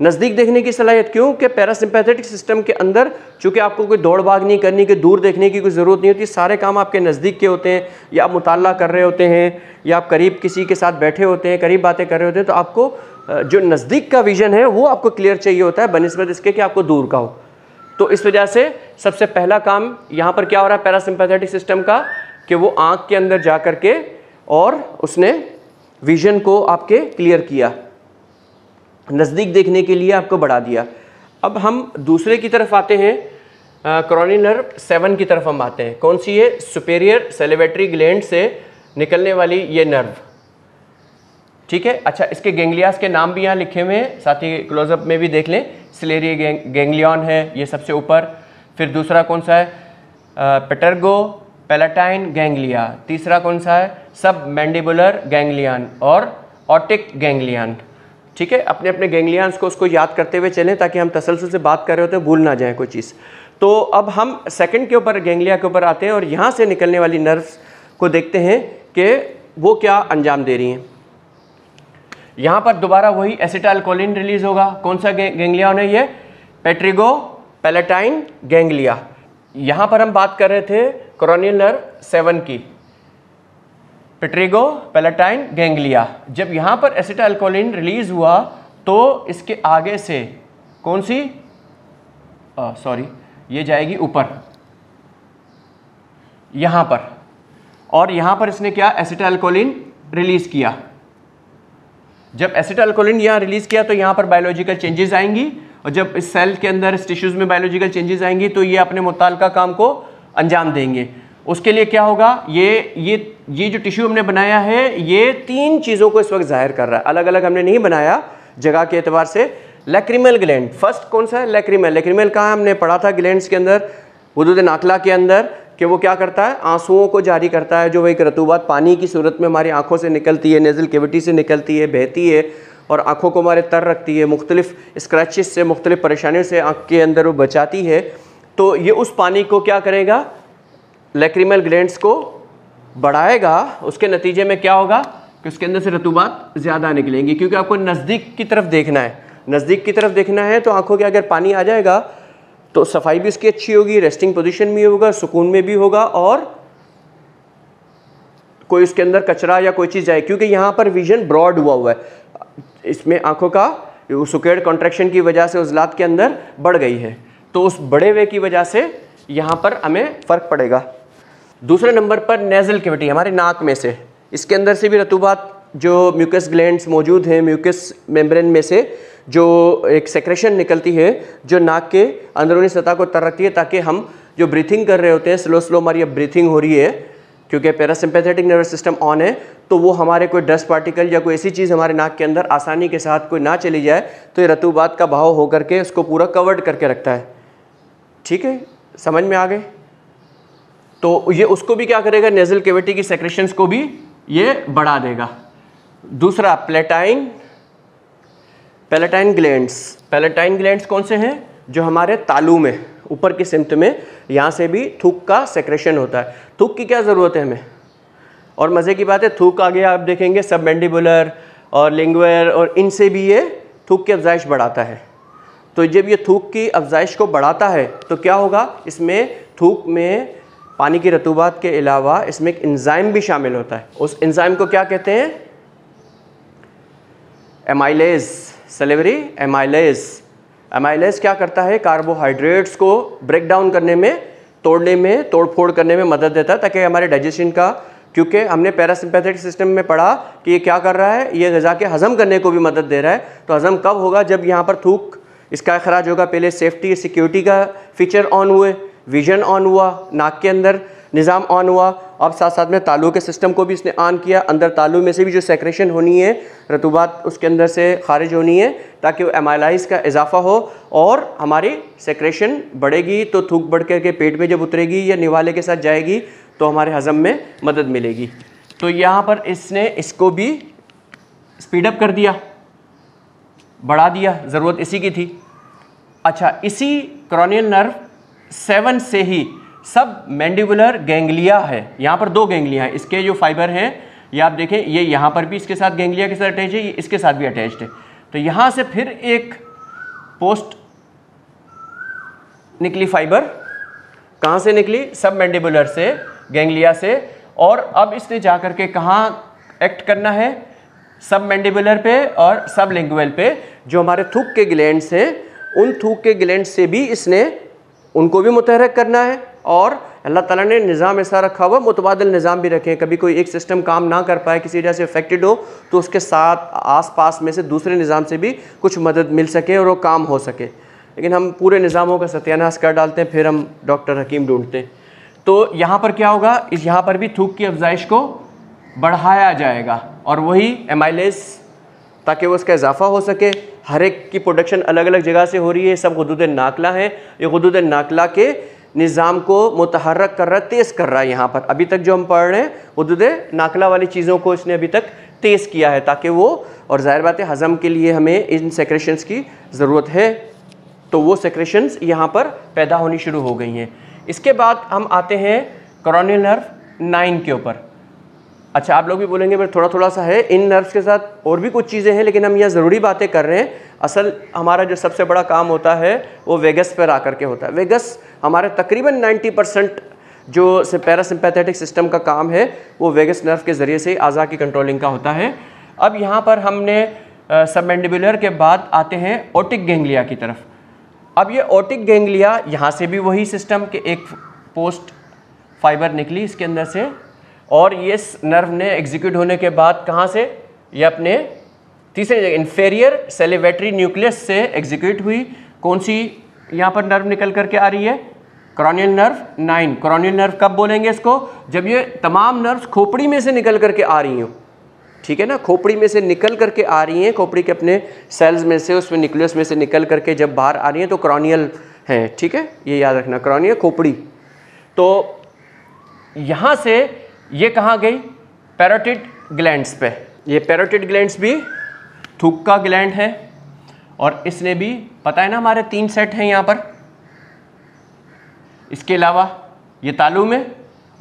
नज़दीक देखने की सलाहियत। क्यों कि पैरासिम्पैथेटिक सिस्टम के अंदर चूँकि आपको कोई दौड़ भाग नहीं करनी, कि दूर देखने की कोई ज़रूरत नहीं होती, सारे काम आपके नज़दीक के होते हैं, या आप मुताला कर रहे होते हैं, या आप करीब किसी के साथ बैठे होते हैं, करीब बातें कर रहे होते हैं, तो आपको जो नज़दीक का विजन है वो आपको क्लियर चाहिए होता है बनिस्बत इसके कि आपको दूर का हो। तो इस वजह से सबसे पहला काम यहाँ पर क्या हो रहा है पैरासिम्पैथेटिक सिस्टम का, कि वो आँख के अंदर जा कर के और उसने विजन को आपके क्लियर किया, नज़दीक देखने के लिए आपको बढ़ा दिया। अब हम दूसरे की तरफ आते हैं, करोनियल नर्व 7 की तरफ हम आते हैं। कौन सी है, सुपेरियर सैलिवेटरी ग्लैंड से निकलने वाली ये नर्व। ठीक है, अच्छा इसके गैंग्लियास के नाम भी यहाँ लिखे हुए हैं, साथ ही क्लोजअप में भी देख लें। सिलेरी गैंग्लियन है ये सबसे ऊपर, फिर दूसरा कौन सा है, पेटर्गो पैलेटाइन गैंग्लिया, तीसरा कौन सा है, सब मैंडिबुलर गैंग्लियन और ऑटिक गैंग्लियन। ठीक है, अपने अपने गैंग्लियंस को उसको याद करते हुए चलें ताकि हम तसलसल से बात कर रहे होते हैं भूल ना जाए कोई चीज़। तो अब हम सेकंड के ऊपर गैंग्लिया के ऊपर आते हैं और यहाँ से निकलने वाली नर्व्स को देखते हैं कि वो क्या अंजाम दे रही हैं। यहाँ पर दोबारा वही एसिटाइलकोलिन रिलीज होगा। कौन सा गैंग्लियन है ये, पेट्रिगो पैलेटाइन गैंग्लिया। यहाँ पर हम बात कर रहे थे करोनियल नर्व 7 की, पेट्रिगो पैलेटाइन गैंग्लिया। जब यहाँ पर एसिटाइलकोलिन रिलीज हुआ तो इसके आगे से कौन सी, ये जाएगी ऊपर यहाँ पर, और यहाँ पर इसने क्या एसिटाइलकोलिन रिलीज किया। जब एसिटाइलकोलिन यहाँ रिलीज किया तो यहाँ पर बायोलॉजिकल चेंजेस आएंगी, और जब इस सेल के अंदर इस टिश्यूज में बायोलॉजिकल चेंजेस आएंगी तो ये अपने मुताल्लिका काम को अंजाम देंगे। उसके लिए क्या होगा, ये जो टिश्यू हमने बनाया है ये 3 चीज़ों को इस वक्त जाहिर कर रहा है। अलग अलग हमने नहीं बनाया जगह के एतबार से। लैक्रिमल ग्लैंड फर्स्ट कौन सा है, लैक्रिमल। लैक्रिमल कहाँ हमने पढ़ा था, ग्लैंड्स के अंदर, हुदूद नाकला के अंदर, कि वो क्या करता है, आंसुओं को जारी करता है, जो वह एक रतूबात पानी की सूरत में हमारी आंखों से निकलती है, नेज़ल कैविटी से निकलती है, बहती है और आंखों को हमारे तर रखती है, मुख्तलिफ स्क्रैचेस से, मुख्तलिफ परेशानियों से आंख के अंदर वो बचाती है। तो ये उस पानी को क्या करेगा, लैक्रिमल ग्लैंड्स को बढ़ाएगा। उसके नतीजे में क्या होगा कि उसके अंदर से रतूबात ज़्यादा निकलेंगी, क्योंकि आपको नज़दीक की तरफ देखना है। नज़दीक की तरफ देखना है तो आंखों के अगर पानी आ जाएगा तो सफाई भी उसकी अच्छी होगी, रेस्टिंग पोजीशन भी होगा, सुकून में भी होगा, और कोई उसके अंदर कचरा या कोई चीज़ जाए, क्योंकि यहाँ पर विजन ब्रॉड हुआ है। इसमें आंखों का सुकेड़ कॉन्ट्रैक्शन की वजह से उज़लात के अंदर बढ़ गई है, तो उस बढ़े हुए की वजह से यहाँ पर हमें फ़र्क पड़ेगा। दूसरे नंबर पर नेज़ल कैविटी, हमारे नाक में से, इसके अंदर से भी रतूबात, जो म्यूकस ग्लैंड्स मौजूद हैं, म्यूकस मेम्ब्रेन में से जो एक सेक्रेशन निकलती है जो नाक के अंदरूनी सतह को तर रखती है, ताकि हम जो ब्रीथिंग कर रहे होते हैं, स्लो स्लो हमारी अब ब्रीथिंग हो रही है क्योंकि पैरासिम्पैथेटिक नर्वस सिस्टम ऑन है, तो वो हमारे कोई डस्ट पार्टिकल या कोई ऐसी चीज़ हमारे नाक के अंदर आसानी के साथ कोई ना चली जाए, तो ये रतूबात का बहाव होकर के उसको पूरा कवर्ड करके रखता है। ठीक है, समझ में आ गए। तो ये उसको भी क्या करेगा, नेज़ल कैविटी की सेक्रेशंस को भी ये बढ़ा देगा। दूसरा पैलेटाइन ग्लैंड्स। पैलेटाइन ग्लैंड्स कौन से हैं, जो हमारे तालू में ऊपर की सिमत में, यहाँ से भी थूक का सेक्रेशन होता है। थूक की क्या ज़रूरत है हमें, और मज़े की बात है थूक आगे आप देखेंगे सब मैंडिबुलर और लिंगुअर और इनसे भी ये थूक की अफजाइश बढ़ाता है। तो जब ये थूक की अफजाइश को बढ़ाता है तो क्या होगा, इसमें थूक में पानी की रतूबात के अलावा इसमें एक एंजाइम भी शामिल होता है। उस एंजाइम को क्या कहते हैं, एमाइलेज, सलेवरी एमाइलेज। एमाइलेज क्या करता है, कार्बोहाइड्रेट्स को ब्रेक डाउन करने में तोड़ने में, तोड़ फोड़ करने में मदद देता है, ताकि हमारे डाइजेशन का, क्योंकि हमने पैरासिम्पैथेटिक सिस्टम में पढ़ा कि ये क्या कर रहा है, ये ग़िज़ा के हज़म करने को भी मदद दे रहा है। तो हज़म कब होगा? जब यहाँ पर थूक इसका अखराज होगा। पहले सेफ्टी सिक्योरिटी का फीचर ऑन हुए, विजन ऑन हुआ, नाक के अंदर निज़ाम ऑन हुआ, अब साथ साथ में तालू के सिस्टम को भी इसने ऑन किया। अंदर तालू में से भी जो सेक्रेशन होनी है, रतूबात उसके अंदर से खारिज होनी है, ताकि वो एमाइलाइज का इजाफा हो और हमारी सेक्रेशन बढ़ेगी। तो थूक बढ़ करके पेट में जब उतरेगी या निवाले के साथ जाएगी तो हमारे हज़म में मदद मिलेगी। तो यहाँ पर इसने इसको भी स्पीडअप कर दिया, बढ़ा दिया, ज़रूरत इसी की थी। अच्छा, इसी क्रॉनियल नर्व 7 से ही सब मैंडिबुलर गैंग्लिया है। यहाँ पर 2 गैंग्लिया हैं, इसके जो फाइबर हैं ये आप देखें, ये यहाँ पर भी इसके साथ गैंग्लिया के साथ अटैच है, ये इसके साथ भी अटैच्ड है। तो यहाँ से फिर एक पोस्ट निकली फाइबर, कहाँ से निकली? सब मैंडिबुलर से, गैंग्लिया से। और अब इसने जा कर के कहाँ एक्ट करना है? सब मैंडिबुलर पे और सब लिंगुअल पे। जो हमारे थूक के ग्लैंड्स हैं, उन थूक के ग्लैंड से भी इसने उनको भी मुतहरक करना है। और अल्लाह ताला ने निज़ाम ऐसा रखा हुआ, मुतबादिल निज़ाम भी रखे हैं। कभी कोई एक सिस्टम काम ना कर पाए, किसी वजह से अफेक्टेड हो, तो उसके साथ आसपास में से दूसरे निज़ाम से भी कुछ मदद मिल सके और वो काम हो सके। लेकिन हम पूरे निज़ामों का सत्यानाश कर डालते हैं, फिर हम डॉक्टर हकीम ढूंढते हैं। तो यहाँ पर क्या होगा? यहाँ पर भी थूक की अफजाइश को बढ़ाया जाएगा, और वही एमाइलेज, ताकि वो उसका इजाफा हो सके। हर एक की प्रोडक्शन अलग अलग जगह से हो रही है, सब गुदूद नाकला हैं। ये गुदूद नाकला के निज़ाम को मुतहर्रक कर रहा है, तेज़ कर रहा है। यहाँ पर अभी तक जो हम पढ़ रहे हैं, गुदूद नाकला वाली चीज़ों को इसने अभी तक तेज़ किया है, ताकि वो, और ज़ाहिर बात है हज़म के लिए हमें इन सेक्रेशंस की ज़रूरत है, तो वो सेक्रेशंस यहाँ पर पैदा होनी शुरू हो गई हैं। इसके बाद हम आते हैं क्रॉनियल नर्व 9 के ऊपर। अच्छा, आप लोग भी बोलेंगे भाई थोड़ा थोड़ा सा है, इन नर्व्स के साथ और भी कुछ चीज़ें हैं, लेकिन हम यहाँ ज़रूरी बातें कर रहे हैं। असल हमारा जो सबसे बड़ा काम होता है वो वेगस पर आकर के होता है। वेगस हमारे तकरीबन 90% जो पैरासिम्पैथेटिक सिस्टम का काम है वो वेगस नर्व के ज़रिए से आज़ा की कंट्रोलिंग का होता है। अब यहाँ पर हमने सबमैंडिबुलर के बाद आते हैं ओटिक गैंग्लिया की तरफ। अब ये ओटिक गैंग्लिया, यहाँ से भी वही सिस्टम के एक पोस्ट फाइबर निकली इसके अंदर से, और ये नर्व ने एग्जीक्यूट होने के बाद कहाँ से? ये अपने तीसरे जगह इन्फेरियर सेलिवेटरी न्यूक्लियस से एग्जीक्यूट हुई। कौन सी यहाँ पर नर्व निकल करके आ रही है? क्रॉनियल नर्व 9। क्रॉनियल नर्व कब बोलेंगे इसको? जब ये तमाम नर्व्स खोपड़ी में से निकल करके आ रही हो, ठीक है ना, खोपड़ी में से निकल करके आ रही हैं, खोपड़ी के अपने सेल्स में से, उसमें न्यूक्लियस में से निकल करके जब बाहर आ रही हैं तो क्रॉनियल है, ठीक है, ये याद रखना, क्रॉनियल खोपड़ी। तो यहाँ से ये कहाँ गई? पैरोटिड ग्लैंड्स पे। ये पैरोटिड ग्लैंड्स भी थूक का ग्लैंड है, और इसने भी, पता है ना, हमारे 3 सेट हैं यहाँ पर। इसके अलावा ये तालू में,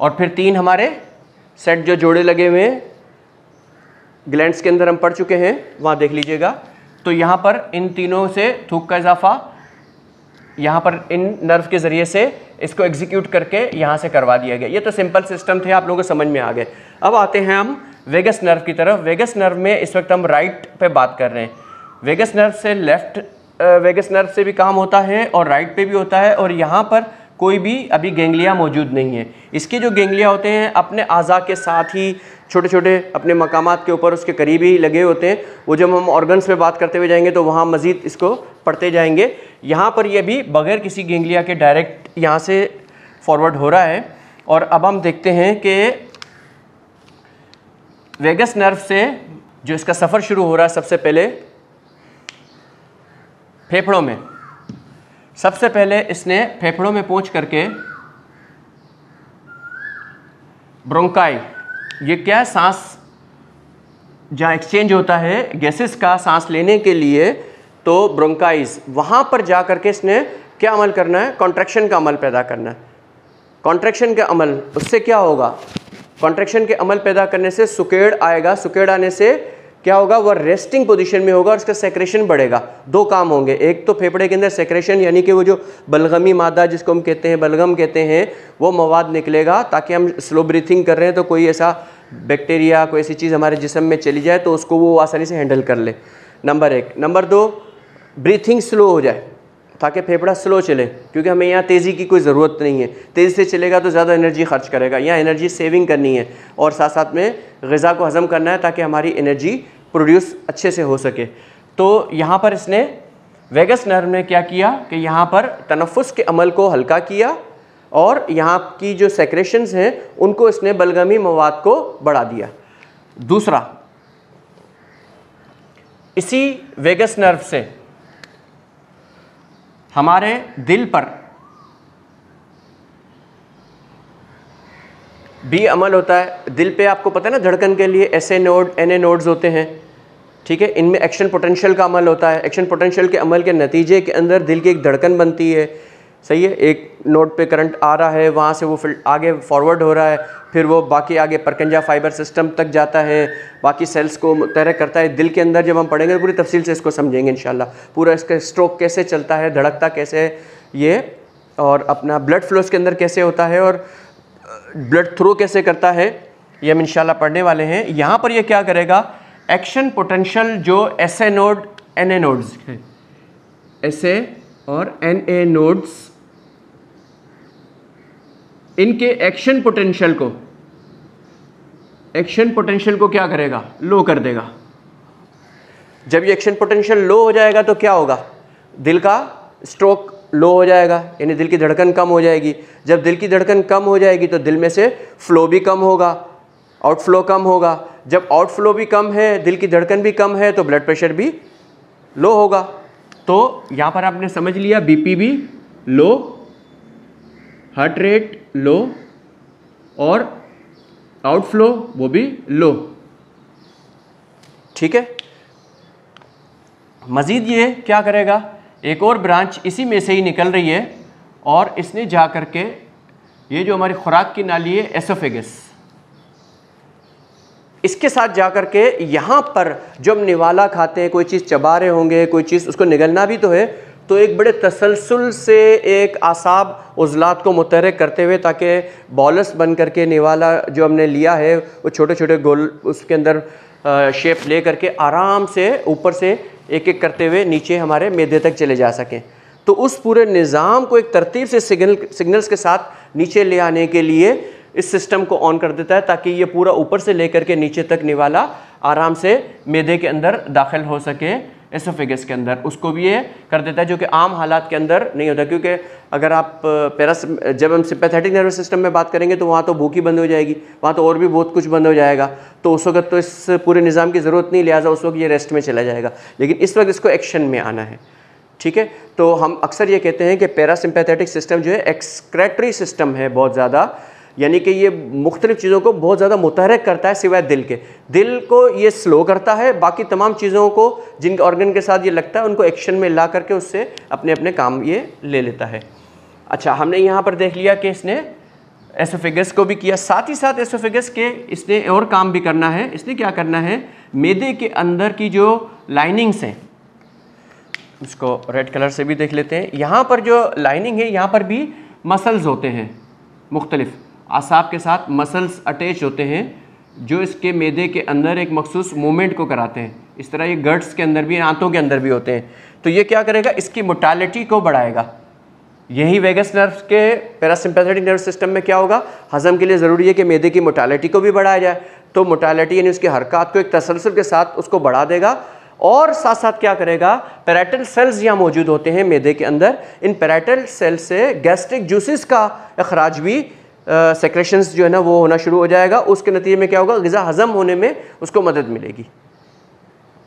और फिर 3 हमारे सेट जो जोड़े लगे हुए हैं ग्लैंड्स के अंदर, हम पढ़ चुके हैं, वहाँ देख लीजिएगा। तो यहाँ पर इन तीनों से थूक का इजाफा यहाँ पर इन नर्व के ज़रिए से इसको एग्जीक्यूट करके यहाँ से करवा दिया गया। ये तो सिंपल सिस्टम थे, आप लोगों को समझ में आ गए। अब आते हैं हम वेगस नर्व की तरफ। वेगस नर्व में इस वक्त हम राइट पे बात कर रहे हैं। वेगस नर्व से लेफ्ट वेगस नर्व से भी काम होता है और राइट पे भी होता है, और यहाँ पर कोई भी अभी गैंग्लिया मौजूद नहीं है। इसके जो गैंग्लिया होते हैं अपने आज़ा के साथ ही छोटे छोटे अपने मकामात के ऊपर उसके करीब ही लगे होते हैं। वो जब हम ऑर्गन्स पे बात करते हुए जाएंगे तो वहाँ मज़ीद इसको पढ़ते जाएंगे। यहाँ पर ये भी बग़ैर किसी गैंग्लिया के डायरेक्ट यहाँ से फॉरवर्ड हो रहा है। और अब हम देखते हैं कि वेगस नर्व से जो इसका सफ़र शुरू हो रहा है, सबसे पहले फेफड़ों में। सबसे पहले इसने फेफड़ों में पहुँच करके ब्रोंकाई, ये क्या है, सांस जहाँ एक्सचेंज होता है गैसेस का सांस लेने के लिए, तो ब्रोंकाइज, वहाँ पर जा करके इसने क्या अमल करना है? कॉन्ट्रैक्शन का अमल पैदा करना है। कॉन्ट्रैक्शन के अमल, उससे क्या होगा? कॉन्ट्रैक्शन के अमल पैदा करने से सुकेड़ आएगा। सुकेड़ आने से क्या होगा? वह रेस्टिंग पोजीशन में होगा और उसका सेक्रेशन बढ़ेगा। 2 काम होंगे, एक तो फेफड़े के अंदर सेक्रेशन, यानी कि वो जो बलगमी मादा जिसको हम कहते हैं, बलगम कहते हैं, वो मवाद निकलेगा, ताकि हम स्लो ब्रीथिंग कर रहे हैं तो कोई ऐसा बैक्टीरिया, कोई ऐसी चीज़ हमारे जिस्म में चली जाए तो उसको वो आसानी से हैंडल कर ले, नंबर 1। नंबर 2, ब्रीथिंग स्लो हो जाए, ताकि फेफड़ा स्लो चले, क्योंकि हमें यहाँ तेज़ी की कोई ज़रूरत नहीं है। तेज़ी से चलेगा तो ज़्यादा एनर्जी खर्च करेगा, यहाँ एनर्जी सेविंग करनी है और साथ साथ में ग़िज़ा को हज़म करना है ताकि हमारी एनर्जी प्रोड्यूस अच्छे से हो सके। तो यहाँ पर इसने वेगस नर्व ने क्या किया कि यहाँ पर तनफ़ुस के अमल को हल्का किया और यहाँ की जो सेक्रेशंस हैं उनको इसने बलगमी मवाद को बढ़ा दिया। दूसरा, इसी वेगस नर्व से हमारे दिल पर भी अमल होता है। दिल पे आपको पता है ना, धड़कन के लिए SA नोड NA नोड्स होते हैं, ठीक है। इनमें एक्शन पोटेंशियल का अमल होता है। एक्शन पोटेंशियल के अमल के नतीजे के अंदर दिल की एक धड़कन बनती है, सही है। एक नोड पे करंट आ रहा है, वहाँ से वो आगे फॉरवर्ड हो रहा है, फिर वो बाकी आगे परकंजा फाइबर सिस्टम तक जाता है, बाकी सेल्स को मुतहरिक करता है। दिल के अंदर जब हम पढ़ेंगे तो पूरी तफसील से इसको समझेंगे इंशाल्लाह। पूरा इसका स्ट्रोक कैसे चलता है, धड़कता कैसे है ये, और अपना ब्लड फ्लो के अंदर कैसे होता है और ब्लड थ्रो कैसे करता है, ये हम इंशाल्लाह पढ़ने वाले हैं। यहाँ पर ये क्या करेगा, एक्शन पोटेंशियल जो SA नोड NA नोड्स हैं, SA और NA नोड्स, इनके एक्शन पोटेंशियल को क्या करेगा, लो कर देगा। जब ये एक्शन पोटेंशियल लो हो जाएगा तो क्या होगा, दिल का स्ट्रोक लो हो जाएगा, यानी दिल की धड़कन कम हो जाएगी। जब दिल की धड़कन कम हो जाएगी तो दिल में से फ्लो भी कम होगा, आउटफ्लो कम होगा। जब आउटफ्लो भी कम है, दिल की धड़कन भी कम है, तो ब्लड प्रेशर भी लो होगा। तो यहाँ पर आपने समझ लिया, BP भी लो, हार्ट रेट लो और आउटफ्लो वो भी लो, ठीक है। मज़ीद ये क्या करेगा, एक और ब्रांच इसी में से ही निकल रही है और इसने जा कर के ये जो हमारी खुराक की नाली है एसोफेगस, इसके साथ जा कर के यहाँ पर जब निवाला खाते हैं, कोई चीज़ चबा रहे होंगे, कोई चीज़ उसको निगलना भी तो है, तो एक बड़े तसलसल से एक आसाब उज़लात को मुतहरिक करते हुए, ताकि बॉलस बन करके निवाला जो हमने लिया है वो छोटे छोटे गोल उसके अंदर शेप ले करके आराम से ऊपर से एक एक करते हुए नीचे हमारे मैदे तक चले जा सकें। तो उस पूरे निज़ाम को एक तरतीब से सिग्नल्स के साथ नीचे ले आने के लिए इस सिस्टम को ऑन कर देता है, ताकि ये पूरा ऊपर से लेकर के नीचे तक निवाला आराम से मैदे के अंदर दाखिल हो सके, एसोफेगस के अंदर। उसको भी ये कर देता है, जो कि आम हालात के अंदर नहीं होता, क्योंकि अगर आप जब हम सिंपैथेटिक नर्वस सिस्टम में बात करेंगे तो वहाँ तो भूख ही बंद हो जाएगी, वहाँ तो और भी बहुत कुछ बंद हो जाएगा, तो उस वक्त तो इस पूरे निज़ाम की ज़रूरत नहीं, लिहाजा उस वक्त ये रेस्ट में चला जाएगा। लेकिन इस वक्त इसको एक्शन में आना है, ठीक है। तो हम अक्सर ये कहते हैं कि पैरासिम्पैथेटिक सिस्टम जो है एक्सक्रेटरी सिस्टम है बहुत ज़्यादा, यानी कि ये मुख्तलिफ़ चीज़ों को बहुत ज़्यादा मुतहरिक करता है सिवाय दिल के। दिल को ये स्लो करता है, बाकी तमाम चीज़ों को जिन ऑर्गन के साथ ये लगता है उनको एक्शन में ला करके उससे अपने अपने काम ये ले लेता है। अच्छा, हमने यहाँ पर देख लिया कि इसने एसोफेगस को भी किया, साथ ही साथ एसोफेगस के इसने और काम भी करना है। इसने क्या करना है, मैदे के अंदर की जो लाइनिंग्स हैं, इसको रेड कलर से भी देख लेते हैं। यहाँ पर जो लाइनिंग है, यहाँ पर भी मसल्स होते हैं, मुख्तलिफ़ आसाब के साथ मसल्स अटैच होते हैं, जो इसके मैदे के अंदर एक मखसूस मूवमेंट को कराते हैं। इस तरह ये गट्स के अंदर भी, आंतों के अंदर भी होते हैं। तो ये क्या करेगा, इसकी मोटालिटी को बढ़ाएगा। यही वेगस नर्व के पैरासिम्पैथेटिक नर्व सिस्टम में क्या होगा, हज़म के लिए ज़रूरी है कि मैदे की मोटालिटी को भी बढ़ाया जाए। तो मोटालिटी यानी उसकी हरकत को एक तसलसल के साथ उसको बढ़ा देगा, और साथ साथ क्या करेगा, पैराइटल सेल्स यहाँ मौजूद होते हैं मैदे के अंदर। इन पैराइटल सेल्स से गैस्ट्रिक जूसेस का अखराज भी सेक्रेशंस जो है ना वो होना शुरू हो जाएगा। उसके नतीजे में क्या होगा, ग़िज़ा हज़म होने में उसको मदद मिलेगी,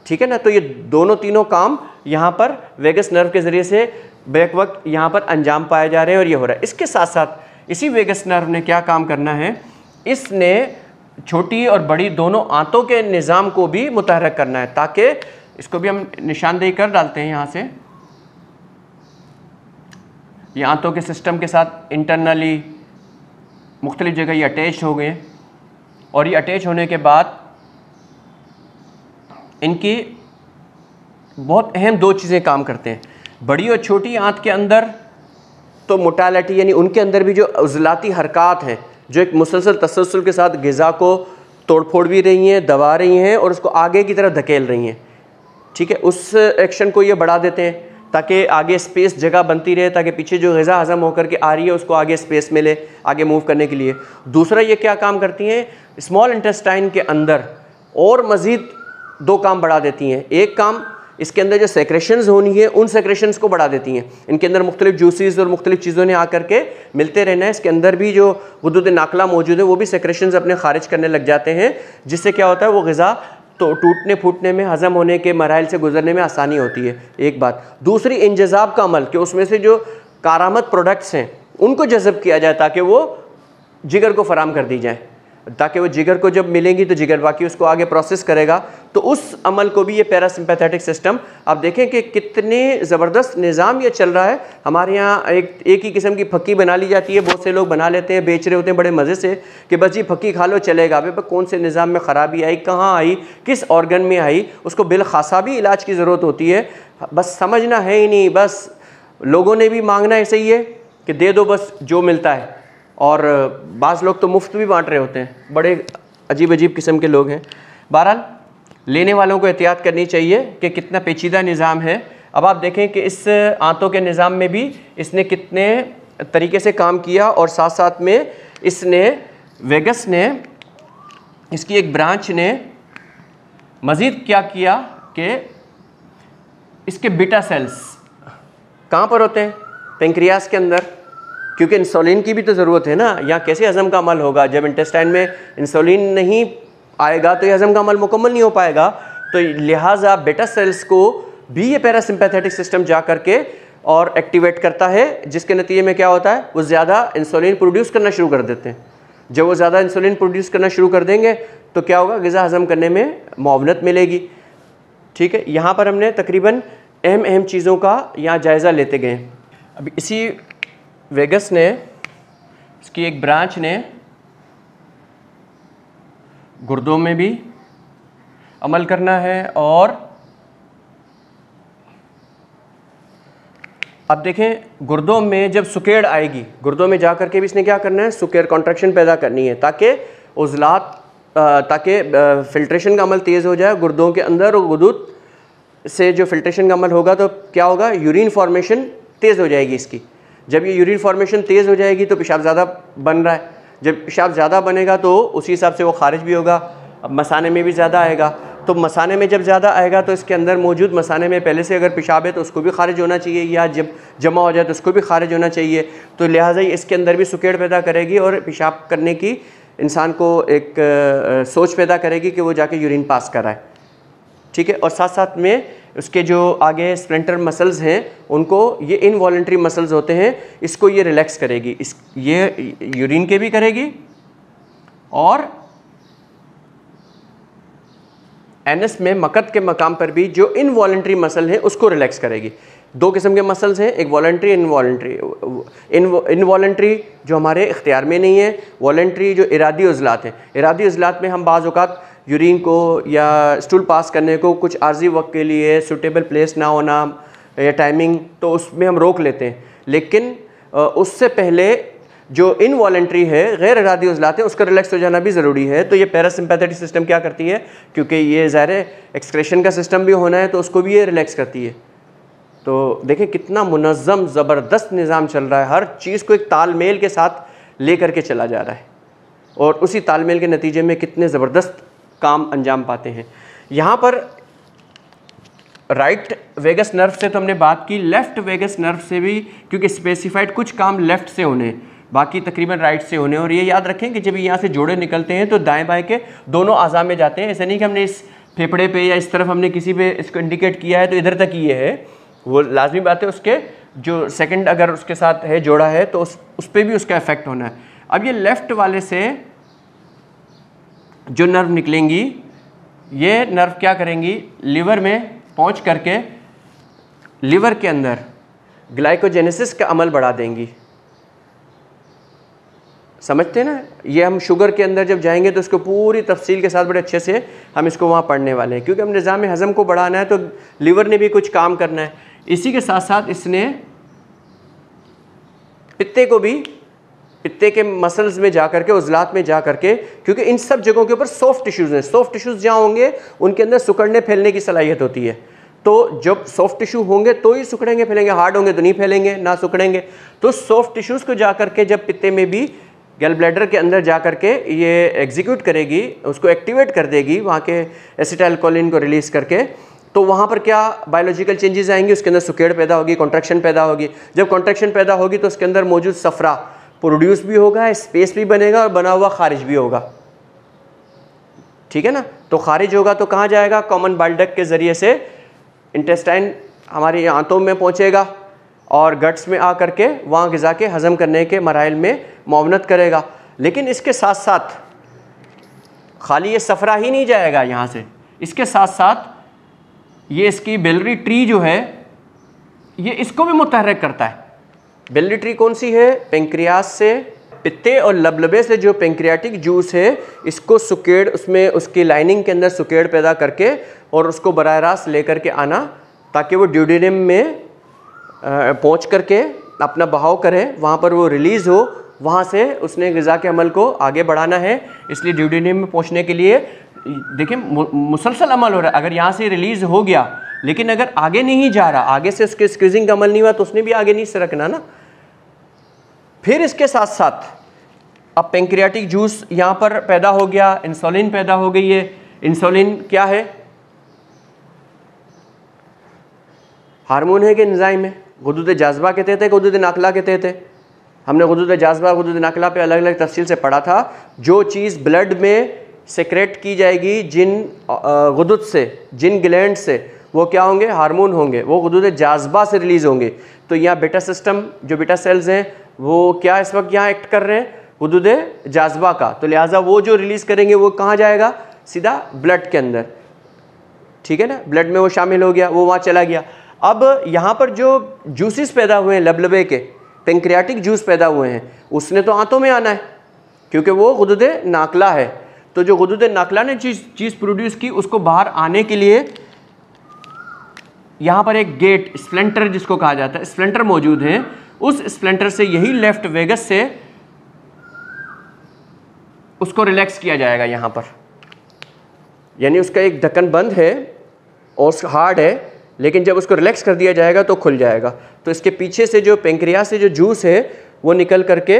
ठीक है ना। तो ये दोनों तीनों काम यहाँ पर वेगस नर्व के ज़रिए से बैक वक्त यहाँ पर अंजाम पाए जा रहे हैं और ये हो रहा है। इसके साथ साथ इसी वेगस नर्व ने क्या काम करना है, इसने छोटी और बड़ी दोनों आंतों के निज़ाम को भी मुतहरिक करना है, ताकि इसको भी हम निशानदेही कर डालते हैं यहाँ से। ये आंतों के सिस्टम के साथ इंटरनली मुख्तलिफ जगह ये अटैच हो गए, और ये अटैच होने के बाद इनकी बहुत अहम दो चीज़ें काम करते हैं। बड़ी और छोटी आंत के अंदर तो मोटालिटी यानी उनके अंदर भी जो उज़लाती हरकत हैं, जो एक मुसलसल तसलसल के साथ ग़िज़ा को तोड़फोड़ भी रही हैं, दबा रही हैं और उसको आगे की तरफ धकेल रही हैं, ठीक है। उस एक्शन को ये बढ़ा देते हैं। ताकि आगे स्पेस जगह बनती रहे, ताकि पीछे जो ग़िज़ा हज़म होकर के आ रही है उसको आगे स्पेस मिले आगे मूव करने के लिए। दूसरा ये क्या काम करती हैं, स्मॉल इंटेस्टाइन के अंदर और मज़ीद 2 काम बढ़ा देती हैं। एक काम, इसके अंदर जो सेक्रेशंस होनी है उन सेक्रेशंस को बढ़ा देती हैं। इनके अंदर मुख्तलिफ जूसेस और मुख्तलिफ चीज़ों ने आकर के मिलते रहना है। इसके अंदर भी जो गुद्दुद नाकला मौजूद है वो भी सेक्रेशंस अपने खारिज करने लग जाते हैं, जिससे क्या होता है वो ग़िज़ा तो टूटने फूटने में, हज़म होने के मराइल से गुजरने में आसानी होती है, एक बात। दूसरी, इंजज़ाब का अमल, कि उसमें से जो कारामद प्रोडक्ट्स हैं उनको जज़ब किया जाए ताकि वो जिगर को फ़राम कर दी जाए, ताकि वो जिगर को जब मिलेंगी तो जिगर बाकी उसको आगे प्रोसेस करेगा। तो उस अमल को भी ये पैरासिम्पैथेटिक सिस्टम, आप देखें कि कितने ज़बरदस्त निज़ाम ये चल रहा है। हमारे यहाँ एक ही किस्म की फक्की बना ली जाती है, बहुत से लोग बना लेते हैं, बेच रहे होते हैं बड़े मज़े से कि बस जी फक्की खा लो चलेगा। भाई कौन से निज़ाम में ख़राबी आई, कहाँ आई, किस ऑर्गन में आई, उसको बिलखासा भी इलाज की ज़रूरत होती है। बस समझना है ही नहीं, बस लोगों ने भी मांगना ऐसे ही है कि दे दो बस जो मिलता है। और बाज़ लोग तो मुफ्त भी बांट रहे होते हैं, बड़े अजीब अजीब किस्म के लोग हैं। बहरहाल लेने वालों को एहतियात करनी चाहिए कि कितना पेचीदा निज़ाम है। अब आप देखें कि इस आंतों के निज़ाम में भी इसने कितने तरीके से काम किया, और साथ साथ में इसने वेगस ने, इसकी एक ब्रांच ने मज़ीद क्या किया कि इसके बीटा सेल्स कहाँ पर होते हैं, पेंक्रियास के अंदर, क्योंकि इंसुलिन की भी तो ज़रूरत है ना। यहाँ कैसे हज़म का अमल होगा, जब इंटेस्टाइन में इंसुलिन नहीं आएगा तो ये हज़म का अमल मुकम्मल नहीं हो पाएगा। तो लिहाजा बेटा सेल्स को भी ये पैरासिम्पैथेटिक सिस्टम जा करके और एक्टिवेट करता है, जिसके नतीजे में क्या होता है, वो ज़्यादा इंसुलिन प्रोड्यूस करना शुरू कर देते हैं। जब वो ज़्यादा इंसुलिन प्रोड्यूस करना शुरू कर देंगे तो क्या होगा, ग़िज़ा हज़म करने में मुआवनत मिलेगी। ठीक है, यहाँ पर हमने तकरीबन अहम चीज़ों का यहाँ जायज़ा लेते गए। अब इसी वेगस ने, इसकी एक ब्रांच ने गुर्दों में भी अमल करना है। और अब देखें, गुर्दों में जब सुकेड़ आएगी, गुर्दों में जा कर के भी इसने क्या करना है, सुकेड़ कॉन्ट्रैक्शन पैदा करनी है, ताकि उज़लात, ताकि फ़िल्ट्रेशन का अमल तेज़ हो जाए गुर्दों के अंदर। और गुदूद से जो फ़िल्ट्रेशन का अमल होगा तो क्या होगा, यूरिन फॉर्मेशन तेज़ हो जाएगी इसकी। जब ये यूरिन फॉर्मेशन तेज़ हो जाएगी तो पेशाब ज़्यादा बन रहा है, जब पेशाब ज़्यादा बनेगा तो उसी हिसाब से वो खारिज भी होगा। अब मसाने में भी ज़्यादा आएगा, तो मसाने में जब ज़्यादा आएगा तो इसके अंदर मौजूद मसाने में पहले से अगर पेशाब है तो उसको भी खारिज होना चाहिए, या जब जमा हो जाए तो उसको भी खारिज होना चाहिए। तो लिहाजा इसके अंदर भी सुकेड़ पैदा करेगी और पेशाब करने की इंसान को एक सोच पैदा करेगी कि वो जाके यूरिन पास कराए। ठीक है, और साथ साथ में उसके जो आगे स्प्लेंटर मसल्स हैं उनको, ये इनवॉलंटरी मसल्स होते हैं, इसको ये रिलैक्स करेगी। ये यूरिन के भी करेगी और एनस में मकत के मकाम पर भी जो इनवॉलंटरी मसल है उसको रिलैक्स करेगी। 2 किस्म के मसल्स हैं, एक वॉलंटरी, इनवॉलंटरी। इनवॉलंटरी जो हमारे इख्तियार में नहीं है, वॉलंटरी जो इरादी उज़लात हैं। इरादी उज़लात में हम बाज़ औक़ात यूरिन को या स्टूल पास करने को कुछ आर्जी वक्त के लिए सूटेबल प्लेस ना होना या टाइमिंग, तो उसमें हम रोक लेते हैं। लेकिन उससे पहले जो इनवॉलंटरी है, गैर इरादी उज़लात है, उसका रिलैक्स हो जाना भी ज़रूरी है। तो ये पैरासिम्पैथेटिक सिस्टम क्या करती है, क्योंकि ये ज़ाहिर है एक्सक्रेशन का सिस्टम भी होना है तो उसको भी ये रिलैक्स करती है। तो देखें कितना मुनज़्ज़म ज़बरदस्त निज़ाम चल रहा है, हर चीज़ को एक तालमेल के साथ ले करके चला जा रहा है, और उसी तालमेल के नतीजे में कितने ज़बरदस्त काम अंजाम पाते हैं। यहाँ पर राइट वेगस नर्व से तो हमने बात की, लेफ़्ट वेगस नर्व से भी, क्योंकि स्पेसिफाइड कुछ काम लेफ़्ट से होने, बाकी तकरीबन राइट से होने। और ये याद रखें कि जब यहाँ से जोड़े निकलते हैं तो दाएं बाएं के दोनों आज़ा में जाते हैं। ऐसा नहीं कि हमने इस फेफड़े पे या इस तरफ हमने किसी पे इसको इंडिकेट किया है तो इधर तक ये है, वो लाजमी बात है उसके जो सेकंड अगर उसके साथ है जोड़ा है तो उस पर भी उसका इफेक्ट होना है। अब ये लेफ़्ट वाले से जो नर्व निकलेंगी, ये नर्व क्या करेंगी, लिवर में पहुंच करके लिवर के अंदर ग्लाइकोजेनेसिस का अमल बढ़ा देंगी। समझते हैं ना, ये हम शुगर के अंदर जब जाएंगे तो इसको पूरी तफसील के साथ बड़े अच्छे से हम इसको वहाँ पढ़ने वाले हैं, क्योंकि हम निज़ाम हज़म को बढ़ाना है तो लिवर ने भी कुछ काम करना है। इसी के साथ साथ इसने पित्ते को भी, पित्ते के मसल्स में जा करके, उज़लात में जा करके, क्योंकि इन सब जगहों के ऊपर सॉफ्ट टिश्यूज़ हैं। सॉफ्ट टिश्यूज़ जहाँ होंगे उनके अंदर सुकड़ने फैलने की सलाहियत होती है। तो जब सॉफ्ट टिश्यू होंगे तो ही सिकुड़ेंगे फैलेंगे, हार्ड होंगे तो नहीं फैलेंगे ना सिकुड़ेंगे। तो सॉफ्ट टिश्यूज़ को जा करके जब पित्ते में भी गैल ब्लैडर के अंदर जा करके ये एग्जीक्यूट करेगी, उसको एक्टिवेट कर देगी वहाँ के एसिटाइलकोलिन को रिलीज़ करके, तो वहाँ पर क्या बायोलॉजिकल चेंजेस आएंगे, उसके अंदर सुकेड़ पैदा होगी, कॉन्ट्रैक्शन पैदा होगी। जब कॉन्ट्रैक्शन पैदा होगी तो उसके अंदर मौजूद सफरा प्रोड्यूस भी होगा, स्पेस भी बनेगा और बना हुआ खारिज भी होगा। ठीक है ना। तो खारिज होगा तो कहाँ जाएगा, कॉमन बाइल डक्ट के ज़रिए से इंटेस्टाइन हमारी आंतों में पहुँचेगा और गट्स में आ करके वहाँ ग़िज़ा के हज़म करने के मराइल में मुआवनत करेगा। लेकिन इसके साथ साथ खाली ये सफरा ही नहीं जाएगा यहाँ से, इसके साथ साथ ये इसकी बिलियरी ट्री जो है ये इसको भी मुतहर्रिक करता है। बिलियरी ट्री कौन सी है, पेंक्रियास से, पित्ते और लबलबे से जो पेंक्रियाटिक जूस है इसको सुकेड़, उसमें उसकी लाइनिंग के अंदर सुकेड़ पैदा करके और उसको बराह रास्त लेकर के आना ताकि वो ड्यूडेनम में पहुंच करके अपना बहाव करे, वहाँ पर वो रिलीज़ हो, वहाँ से उसने ग़िज़ा के अमल को आगे बढ़ाना है। इसलिए ड्यूडेनम में पहुँचने के लिए देखिए मुसलसल अमल हो रहा है। अगर यहाँ से रिलीज़ हो गया लेकिन अगर आगे नहीं जा रहा, आगे से उसके स्क्वीजिंग का अमल नहीं हुआ तो उसने भी आगे नहीं सरकना ना। फिर इसके साथ साथ अब पेंक्रियाटिक जूस यहाँ पर पैदा हो गया, इंसुलिन पैदा हो गई है। इंसुलिन क्या है, हार्मोन है कि एंजाइम है? गुदूद जाज़बा कहते थे, गुदूद नाकला कहते थे। हमने गुदूद जाज़बा गुदूद नाकला पे अलग अलग तफसील से पढ़ा था। जो चीज़ ब्लड में सेक्रेट की जाएगी जिन गुदूद से, जिन ग्लैंड से, वो क्या होंगे, हार्मोन होंगे, वो गुदूद जाज़बा से रिलीज़ होंगे। तो यहाँ बेटा सिस्टम, जो बेटा सेल्स हैं वो क्या इस वक्त यहाँ एक्ट कर रहे हैं, गुदूद जाज़बा का। तो लिहाजा वो जो रिलीज़ करेंगे वो कहाँ जाएगा, सीधा ब्लड के अंदर। ठीक है ना, ब्लड में वो शामिल हो गया, वो वहाँ चला गया। अब यहाँ पर जो जूसेस पैदा हुए हैं लबलबे के, पेंक्रियाटिक जूस पैदा हुए हैं, उसने तो आंतों में आना है क्योंकि वो गुदूद नाकला है। तो जो गुदूद नाकला ने चीज़ प्रोड्यूस की, उसको बाहर आने के लिए यहाँ पर एक गेट, स्प्लेंटर जिसको कहा जाता है, स्प्लेंटर मौजूद है। उस स्प्लेंटर से यही लेफ्ट वेगस से उसको रिलैक्स किया जाएगा यहाँ पर, यानी उसका एक ढक्कन बंद है और हार्ड है, लेकिन जब उसको रिलैक्स कर दिया जाएगा तो खुल जाएगा। तो इसके पीछे से जो पेंक्रियास से जो जूस है वो निकल करके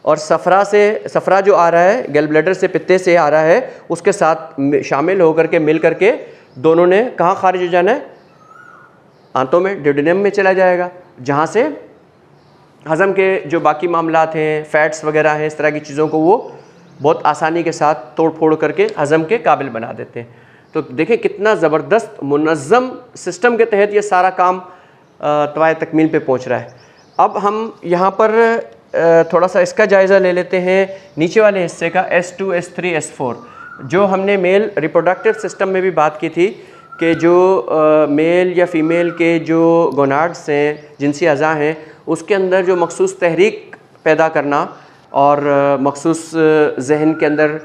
और सफरा जो आ रहा है गैल ब्लैडर से, पित्ते से आ रहा है, उसके साथ शामिल होकर के मिल करके दोनों ने कहाँ खारिज हो जाना है, आंतों में, ड्यूडेनम में चला जाएगा, जहाँ से हज़म के जो बाकी मामलात हैं, फैट्स वगैरह हैं, इस तरह की चीज़ों को वो बहुत आसानी के साथ तोड़ फोड़ करके हज़म के काबिल बना देते हैं। तो देखें कितना ज़बरदस्त मुनज़्ज़म सिस्टम के तहत ये सारा काम तवाए तकमील पे पहुंच रहा है। अब हम यहाँ पर थोड़ा सा इसका जायज़ा ले लेते हैं नीचे वाले हिस्से का, S2, S3, S4, जो हमने मेल रिप्रोडक्टिव सिस्टम में भी बात की थी कि जो मेल या फ़ीमेल के जो गोनाड्स हैं, जिनसी अज़ा हैं, उसके अंदर जो मखसूस तहरीक पैदा करना और मखसूस जहन के अंदर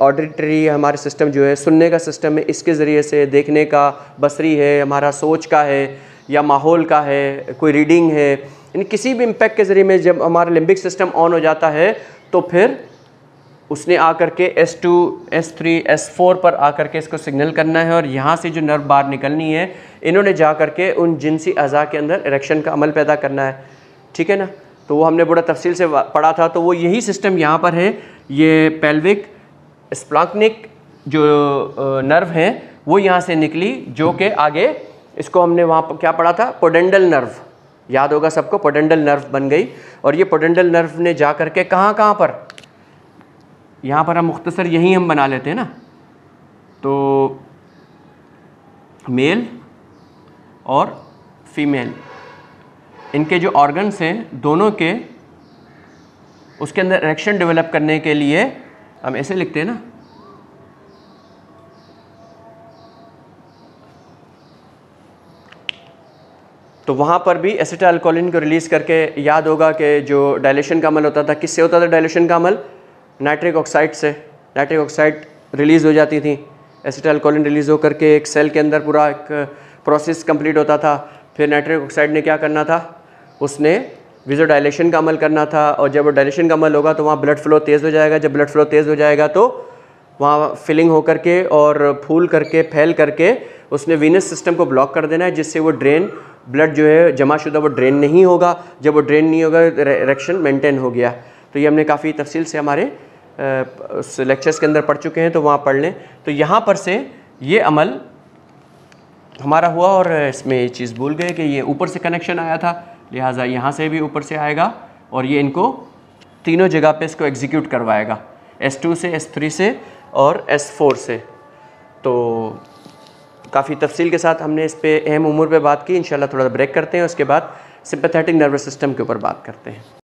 ऑडिटरी हमारे सिस्टम जो है, सुनने का सिस्टम है, इसके ज़रिए से देखने का, बसरी है, हमारा सोच का है या माहौल का है, कोई रीडिंग है, यानी किसी भी इम्पैक्ट के ज़रिए में जब हमारा लिम्बिक सिस्टम ऑन हो जाता है तो फिर उसने आकर के S2, S3, S4 पर आकर के इसको सिग्नल करना है और यहाँ से जो नर्व बाहर निकलनी है, इन्होंने जा कर के उन जिनसी अज़ा के अंदर इरेक्शन का अमल पैदा करना है। ठीक है ना। तो वो हमने बड़ा तफसील से पढ़ा था। तो वो यही सिस्टम यहाँ पर है। ये पेल्विक स्प्लैंक्निक जो नर्व हैं वो यहाँ से निकली, जो कि आगे इसको हमने वहाँ पर क्या पढ़ा था, पोडेंडल नर्व, याद होगा सबको, पोडेंडल नर्व बन गई। और ये पोडेंडल नर्व ने जा करके कहाँ पर, यहाँ पर हम मुख्तसर यहीं हम बना लेते हैं ना, तो मेल और फीमेल, इनके जो ऑर्गन्स हैं दोनों के, उसके अंदर इरेक्शन डेवलप करने के लिए हम ऐसे लिखते हैं ना, तो वहाँ पर भी एसिटाइलकोलिन को रिलीज़ करके, याद होगा कि जो डायलेशन का अमल होता था, किससे होता था डायलेशन का अमल, नाइट्रिक ऑक्साइड से। नाइट्रिक ऑक्साइड रिलीज़ हो जाती थी, एसिटाइलकोलिन रिलीज़ होकर के एक सेल के अंदर पूरा एक प्रोसेस कंप्लीट होता था। फिर नाइट्रिक ऑक्साइड ने क्या करना था, उसने विजो डायलेशन का अमल करना था, और जब वो डायलेशन का अमल होगा तो वहाँ ब्लड फ्लो तेज़ हो जाएगा। जब ब्लड फ्लो तेज़ हो जाएगा तो वहाँ फिलिंग होकर के और फूल करके, फैल करके उसने वीनस सिस्टम को ब्लॉक कर देना है, जिससे वो ड्रेन ब्लड जो है जमा शुदा वो ड्रेन नहीं होगा। जब वो ड्रेन नहीं होगा इरेक्शन मेंटेन हो गया। तो ये हमने काफ़ी तफसील से हमारे उस लेक्चर्स के अंदर पढ़ चुके हैं, तो वहाँ पढ़ लें। तो यहाँ पर से ये अमल हमारा हुआ और इसमें ये चीज़ भूल गए कि ये ऊपर से कनेक्शन आया था, लिहाजा यहाँ से भी ऊपर से आएगा और ये इनको तीनों जगह पे इसको एग्जीक्यूट करवाएगा, S2 से, S3 से और S4 से। तो काफ़ी तफसील के साथ हमने इस पे अहम उमूर पे बात की। इंशाल्लाह थोड़ा ब्रेक करते हैं, उसके बाद सिंपैथेटिक नर्वस सिस्टम के ऊपर बात करते हैं।